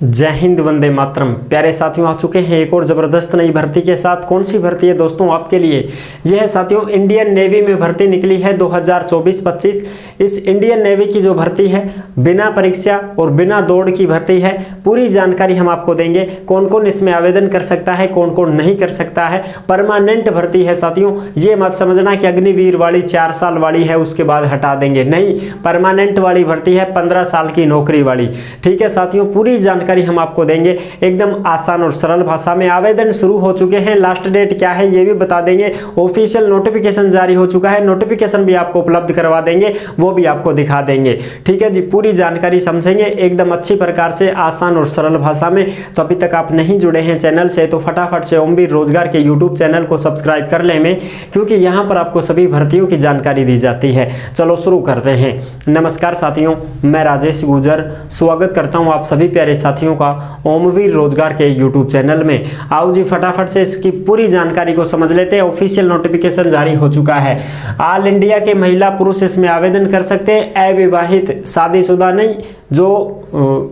जय हिंद, वंदे मातरम। प्यारे साथियों, आ चुके हैं एक और ज़बरदस्त नई भर्ती के साथ। कौन सी भर्ती है दोस्तों आपके लिए? यह है साथियों, इंडियन नेवी में भर्ती निकली है 2024-25। इस इंडियन नेवी की जो भर्ती है बिना परीक्षा और बिना दौड़ की भर्ती है। पूरी जानकारी हम आपको देंगे, कौन कौन इसमें आवेदन कर सकता है, कौन कौन नहीं कर सकता है। परमानेंट भर्ती है साथियों, ये मत समझना कि अग्निवीर वाली 4 साल वाली है उसके बाद हटा देंगे, नहीं। परमानेंट वाली भर्ती है, 15 साल की नौकरी वाली। ठीक है साथियों, पूरी जानकारी हम आपको देंगे एकदम आसान और सरल भाषा में। आवेदन शुरू हो चुके हैं, लास्ट डेट क्या है ये भी बता देंगे। ऑफिशियल नोटिफिकेशन जारी हो चुका है, नोटिफिकेशन भी आपको उपलब्ध करवा देंगे, वो भी आपको दिखा देंगे। ठीक है जी, पूरी जानकारी समझेंगे एकदम अच्छी प्रकार से, आसान और सरल भाषा में। तो अभी तक आप नहीं जुड़े हैं चैनल से तो फटाफट से ओमवीर रोजगार के यूट्यूब चैनल को सब्सक्राइब कर लें में, क्योंकि यहाँ पर आपको सभी भर्तियों की जानकारी दी जाती है। चलो शुरू करते हैं। नमस्कार साथियों, मैं राजेश गुर्जर स्वागत करता हूँ आप सभी प्यारे साथियों का ओमवीर रोजगार के यूट्यूब चैनल में। आओ जी फटाफट से इसकी पूरी जानकारी को समझ लेते हैं। ऑफिशियल नोटिफिकेशन जारी हो चुका है। ऑल इंडिया के महिला पुरुष इसमें आवेदन कर सकते हैं। अविवाहित, शादीशुदा नहीं, जो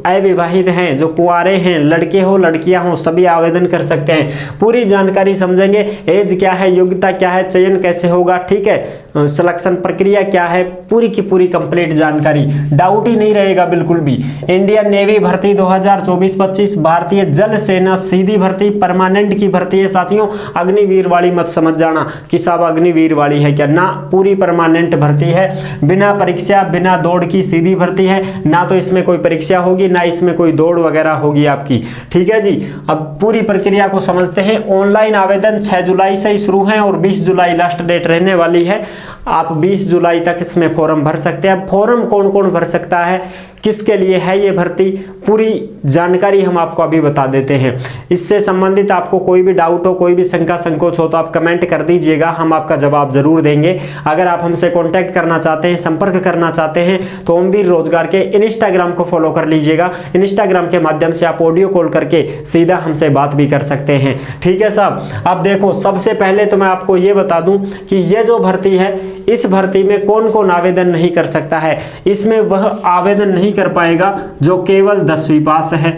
अविवाहित हैं, जो कुंवारे हैं, लड़के हो लड़कियां हो, सभी आवेदन कर सकते हैं। पूरी जानकारी समझेंगे। एज क्या है, योग्यता क्या है, चयन कैसे होगा, ठीक है, सिलेक्शन प्रक्रिया क्या है, पूरी की पूरी कंप्लीट जानकारी, डाउट ही नहीं रहेगा बिल्कुल भी। इंडियन नेवी भर्ती 2024-25, भारतीय जल सेना सीधी भर्ती, परमानेंट की भर्ती है साथियों। अग्निवीर वाली मत समझ जाना कि साहब अग्निवीर वाली है क्या, ना, पूरी परमानेंट भर्ती है। बिना परीक्षा बिना दौड़ की सीधी भर्ती है, ना तो इसमें कोई परीक्षा होगी ना इसमें कोई दौड़ वगैरह होगी आपकी। ठीक है जी, अब पूरी प्रक्रिया को समझते हैं। ऑनलाइन आवेदन 6 जुलाई से ही शुरू है और 20 जुलाई लास्ट डेट रहने वाली है। आप 20 जुलाई तक इसमें फॉर्म भर सकते हैं। फॉर्म कौन कौन भर सकता है, किसके लिए है ये भर्ती, पूरी जानकारी हम आपको अभी बता देते हैं। इससे संबंधित आपको कोई भी डाउट हो, कोई भी शंका संकोच हो तो आप कमेंट कर दीजिएगा, हम आपका जवाब जरूर देंगे। अगर आप हमसे कांटेक्ट करना चाहते हैं, संपर्क करना चाहते हैं तो ओमवीर रोजगार के इंस्टाग्राम को फॉलो कर लीजिएगा। इंस्टाग्राम के माध्यम से आप ऑडियो कॉल करके सीधा हमसे बात भी कर सकते हैं। ठीक है साहब, अब देखो सबसे पहले तो मैं आपको ये बता दूं कि ये जो भर्ती है, इस भर्ती में कौन कौन आवेदन नहीं कर सकता है। इसमें वह आवेदन नहीं कर पाएगा जो केवल 10वीं पास है,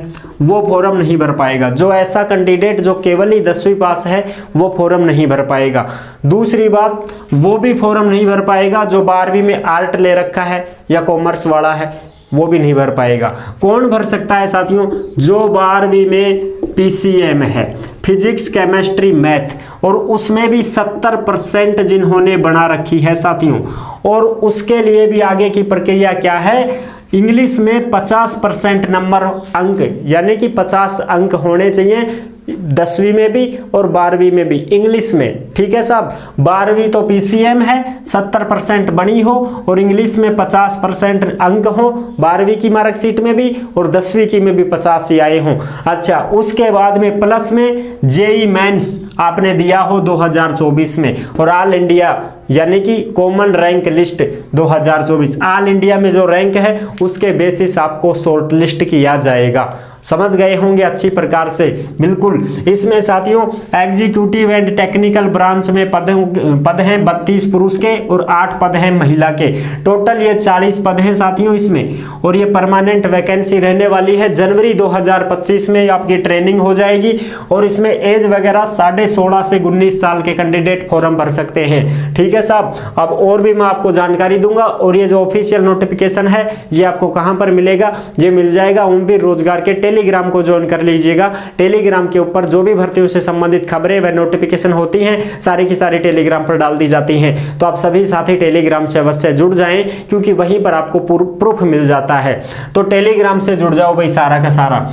वो फॉर्म नहीं भर पाएगा। जो ऐसा कैंडिडेट जो केवल ही 10वीं पास है वो फॉर्म नहीं भर पाएगा। दूसरी बात, वो भी फॉर्म नहीं भर पाएगा जो 12वीं में आर्ट ले रखा है या कॉमर्स वाला है, वो भी नहीं भर पाएगा। कौन भर सकता है साथियों? जो 12वीं में PCM है, फिजिक्स केमिस्ट्री मैथ, और उसमें भी 70% जिन्होंने बना रखी है साथियों। और उसके लिए भी आगे की प्रक्रिया क्या है, इंग्लिश में 50% नंबर अंक, यानी कि 50 अंक होने चाहिए 10वीं में भी और 12वीं में भी इंग्लिश में। ठीक है साहब, 12वीं तो PCM है, 70% बनी हो और इंग्लिश में 50% अंक हो 12वीं की मार्कशीट में भी और 10वीं की में भी 50 ही आए हों। अच्छा, उसके बाद में प्लस में JEE मेंस आपने दिया हो 2024 में, और ऑल इंडिया यानी कि common rank list 2024, all India में जो रैंक है उसके बेसिस आपको शॉर्ट लिस्ट किया जाएगा। समझ गए होंगे अच्छी प्रकार से, बिल्कुल। इसमें साथियों एग्जीक्यूटिव एंड टेक्निकल ब्रांच में पद हैं 32 पुरुष के और 8 पद हैं महिला के। टोटल ये 40 पद हैं साथियों इसमें, और ये परमानेंट वैकेंसी रहने वाली है। जनवरी 2025 में आपकी ट्रेनिंग हो जाएगी और इसमें एज वगैरह 16.5 से 19 साल के कैंडिडेट फॉर्म भर सकते हैं। ठीक है साहब, अब और भी मैं आपको जानकारी दूंगा। और ये जो ऑफिशियल नोटिफिकेशन है ये आपको कहां पर मिलेगा? ये मिल जाएगा ओमवीर रोजगार के टेलीग्राम को ज्वाइन कर लीजिएगा। टेलीग्राम के ऊपर जो भी भर्तियों से संबंधित खबरें व नोटिफिकेशन होती हैं सारी की सारी टेलीग्राम पर डाल दी जाती हैं। तो आप सभी साथी टेलीग्राम से अवश्य जुड़ जाएं, क्योंकि वहीं पर आपको प्रूफ मिल जाता है। तो टेलीग्राम से जुड़ जाओ भाई सारा का सारा।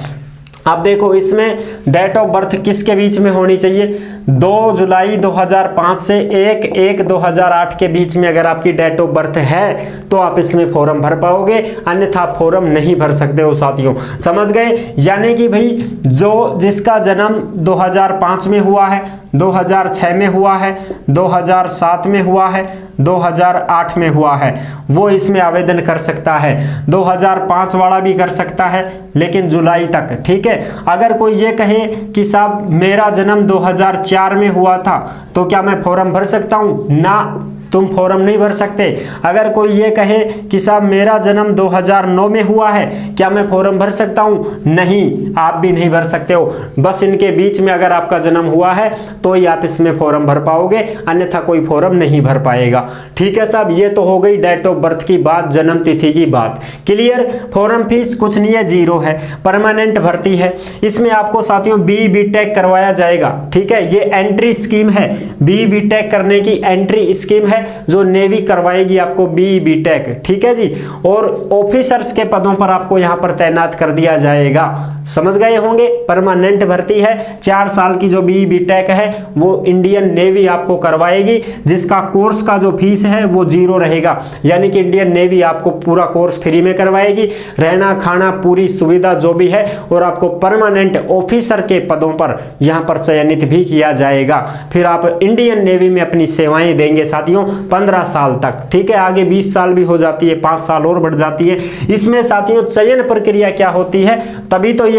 आप देखो इसमें डेट ऑफ बर्थ किसके बीच में होनी चाहिए? 2 जुलाई 2005 से 1/1/2008 के बीच में अगर आपकी डेट ऑफ बर्थ है तो आप इसमें फॉर्म भर पाओगे, अन्यथा फॉर्म नहीं भर सकते हो साथियों। समझ गए? यानी कि भाई जो जिसका जन्म 2005 में हुआ है, 2006 में हुआ है, 2007 में हुआ है, 2008 में हुआ है, वो इसमें आवेदन कर सकता है। 2005 वाला भी कर सकता है लेकिन जुलाई तक। ठीक है, अगर कोई ये कहे कि साहब मेरा जन्म 2004 में हुआ था तो क्या मैं फॉर्म भर सकता हूं? ना, तुम फॉर्म नहीं भर सकते। अगर कोई ये कहे कि साहब मेरा जन्म 2009 में हुआ है, क्या मैं फॉर्म भर सकता हूं? नहीं, आप भी नहीं भर सकते हो। बस इनके बीच में अगर आपका जन्म हुआ है तो ही आप इसमें फॉर्म भर पाओगे, अन्यथा कोई फॉर्म नहीं भर पाएगा। ठीक है साहब, ये तो हो गई डेट ऑफ बर्थ की बात, जन्म तिथि की बात। क्लियर। फॉर्म फीस कुछ नहीं है, 0 है, परमानेंट भर्ती है। इसमें आपको साथियों BE BTech करवाया जाएगा। ठीक है, ये एंट्री स्कीम है, BE BTech करने की एंट्री स्कीम है जो नेवी करवाएगी आपको BE BTech। ठीक है जी। और ऑफिसर्स के पदों पर आपको यहां पर तैनात कर दिया जाएगा। समझ गए होंगे, परमानेंट भर्ती है। 4 साल की जो BE BTech है वो इंडियन नेवी आपको करवाएगी, जिसका कोर्स का जो फीस है वो 0 रहेगा। यानी कि इंडियन नेवी आपको पूरा कोर्स फ्री में करवाएगी, रहना खाना पूरी सुविधा जो भी है, और आपको परमानेंट ऑफिसर के पदों पर यहां पर चयनित भी किया जाएगा। फिर आप इंडियन नेवी में अपनी सेवाएं देंगे साथियों 15 साल तक। ठीक है, आगे 20 साल भी हो जाती है, 5 साल और बढ़ जाती है। इसमें साथियों चयन प्रक्रिया क्या होती है, तभी तो ये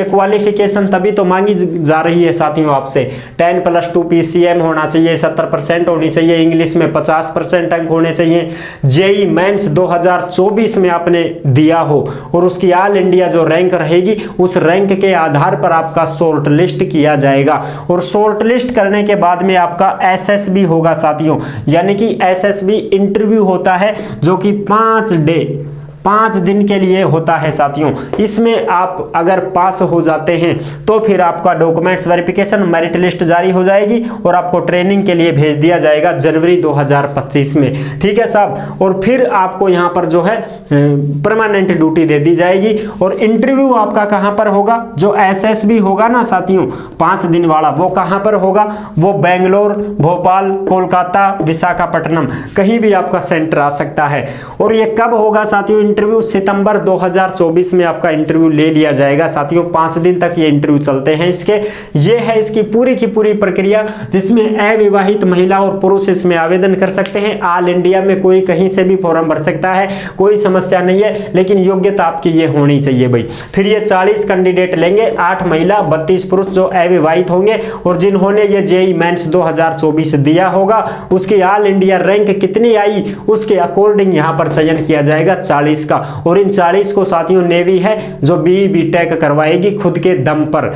क्वालिफिकेशन तभी तो मांगी जा रही है साथियों आपसे। 10+2 PCM होना चाहिए, 70% होनी चाहिए, इंग्लिश में 50% अंक होने चाहिए, JEE मेंस 2024 में आपने दिया हो, और उसकी ऑल इंडिया जो रैंक रहेगी उस रैंक के आधार पर आपका शॉर्ट लिस्ट किया जाएगा। और शॉर्ट लिस्ट करने के बाद में आपका SSB होगा साथियों, यानी कि SSB इंटरव्यू होता है जो कि 5 दिन के लिए होता है साथियों। इसमें आप अगर पास हो जाते हैं तो फिर आपका डॉक्यूमेंट्स वेरिफिकेशन, मेरिट लिस्ट जारी हो जाएगी और आपको ट्रेनिंग के लिए भेज दिया जाएगा जनवरी 2025 में। ठीक है साहब, और फिर आपको यहाँ पर जो है परमानेंट ड्यूटी दे दी जाएगी। और इंटरव्यू आपका कहाँ पर होगा, जो SSB होगा ना साथियों 5 दिन वाला, वो कहाँ पर होगा, वो बेंगलोर, भोपाल, कोलकाता, विशाखापट्टनम, कहीं भी आपका सेंटर आ सकता है। और ये कब होगा साथियों इंटरव्यू? सितंबर 2024 में आपका इंटरव्यू ले लिया जाएगा साथियों। 5 दिन तक ये इंटरव्यू चलते हैं इसके। ये है इसकी पूरी की पूरी प्रक्रिया, जिसमें अविवाहित महिला और पुरुष इसमें आवेदन कर सकते हैं। ऑल इंडिया में कोई कहीं से भी फॉर्म भर सकता है, कोई समस्या नहीं है, लेकिन योग्यता आपकी ये होनी चाहिए भाई। फिर ये 40 कैंडिडेट लेंगे, 8 महिला 32 पुरुष जो अविवाहित होंगे, और जिन्होंने ये JEE मेंस 2024 दिया होगा उसकी ऑल इंडिया रैंक कितनी आई उसके अकॉर्डिंग यहाँ पर चयन किया जाएगा 40 का। और इन 40 को साथियों नेवी है जो BE BTech करवाएगी खुद के दम पर।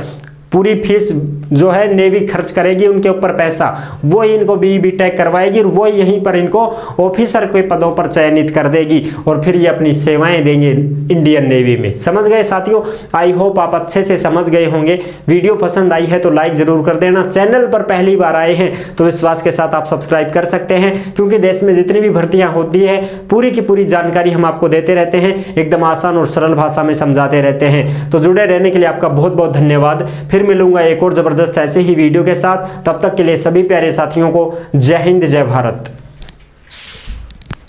पूरी फीस जो है नेवी खर्च करेगी, उनके ऊपर पैसा वो इनको BE BTech करवाएगी, और वो यहीं पर इनको ऑफिसर के पदों पर चयनित कर देगी, और फिर ये अपनी सेवाएं देंगे इंडियन नेवी में। समझ गए साथियों? आई होप आप अच्छे से समझ गए होंगे। वीडियो पसंद आई है तो लाइक जरूर कर देना। चैनल पर पहली बार आए हैं तो विश्वास के साथ आप सब्सक्राइब कर सकते हैं, क्योंकि देश में जितनी भी भर्तियां होती है पूरी की पूरी जानकारी हम आपको देते रहते हैं, एकदम आसान और सरल भाषा में समझाते रहते हैं। तो जुड़े रहने के लिए आपका बहुत बहुत धन्यवाद। फिर मिलूंगा एक और जबरदस्त ऐसे ही वीडियो के साथ। तब तक के लिए सभी प्यारे साथियों को जय हिंद, जय भारत।